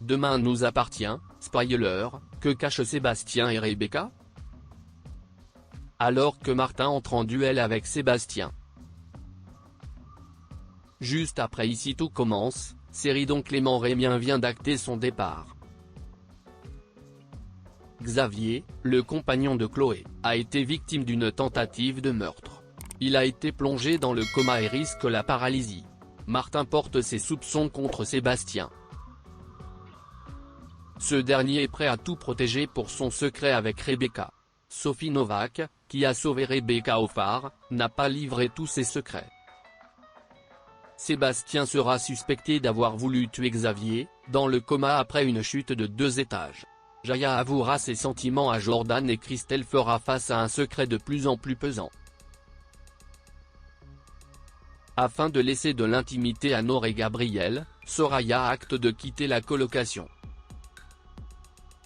Demain nous appartient, spoiler, que cachent Sébastien et Rebecca? Alors que Martin entre en duel avec Sébastien. Juste après Ici tout commence, série dont Clément Rémien vient d'acter son départ. Xavier, le compagnon de Chloé, a été victime d'une tentative de meurtre. Il a été plongé dans le coma et risque la paralysie. Martin porte ses soupçons contre Sébastien. Ce dernier est prêt à tout protéger pour son secret avec Rebecca. Sophie Novak, qui a sauvé Rebecca au phare, n'a pas livré tous ses secrets. Sébastien sera suspecté d'avoir voulu tuer Xavier, dans le coma après une chute de 2 étages. Jaya avouera ses sentiments à Jordan et Christelle fera face à un secret de plus en plus pesant. Afin de laisser de l'intimité à Nord et Gabriel, Soraya acte de quitter la colocation.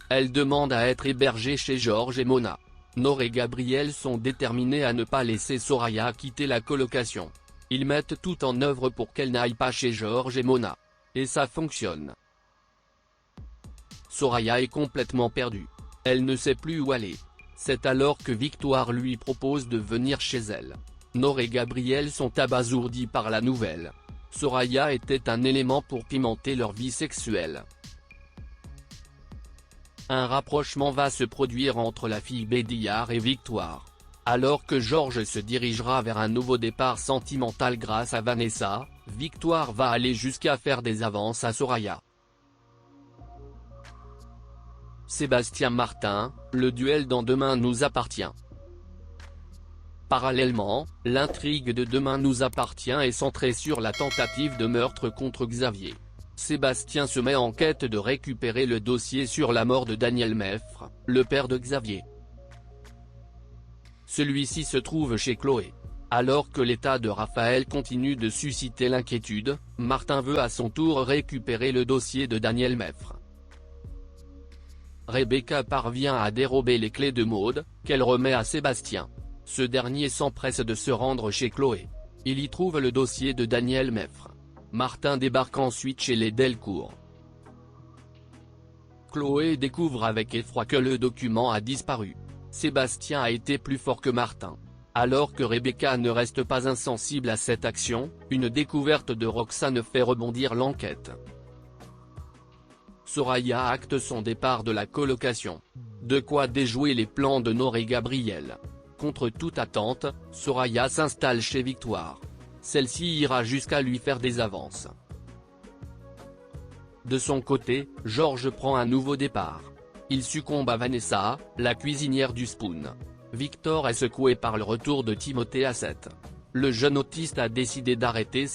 Elle demande à être hébergée chez Georges et Mona. Nord et Gabriel sont déterminés à ne pas laisser Soraya quitter la colocation. Ils mettent tout en œuvre pour qu'elle n'aille pas chez Georges et Mona. Et ça fonctionne. Soraya est complètement perdue. Elle ne sait plus où aller. C'est alors que Victoire lui propose de venir chez elle. Nord et Gabriel sont abasourdis par la nouvelle. Soraya était un élément pour pimenter leur vie sexuelle. Un rapprochement va se produire entre la fille Bédillard et Victoire. Alors que Georges se dirigera vers un nouveau départ sentimental grâce à Vanessa, Victoire va aller jusqu'à faire des avances à Soraya. Sébastien Martin, le duel dans Demain nous appartient. Parallèlement, l'intrigue de Demain nous appartient est centrée sur la tentative de meurtre contre Xavier. Sébastien se met en quête de récupérer le dossier sur la mort de Daniel Meffre, le père de Xavier. Celui-ci se trouve chez Chloé. Alors que l'état de Raphaël continue de susciter l'inquiétude, Martin veut à son tour récupérer le dossier de Daniel Meffre. Rebecca parvient à dérober les clés de Maud, qu'elle remet à Sébastien. Ce dernier s'empresse de se rendre chez Chloé. Il y trouve le dossier de Daniel Meffre. Martin débarque ensuite chez les Delcourt. Chloé découvre avec effroi que le document a disparu. Sébastien a été plus fort que Martin. Alors que Rebecca ne reste pas insensible à cette action, une découverte de Roxane fait rebondir l'enquête. Soraya acte son départ de la colocation. De quoi déjouer les plans de Nord et Gabriel. Contre toute attente, Soraya s'installe chez Victoire. Celle-ci ira jusqu'à lui faire des avances. De son côté, Georges prend un nouveau départ. Il succombe à Vanessa, la cuisinière du Spoon. Victor est secoué par le retour de Timothée à 7. Le jeune autiste a décidé d'arrêter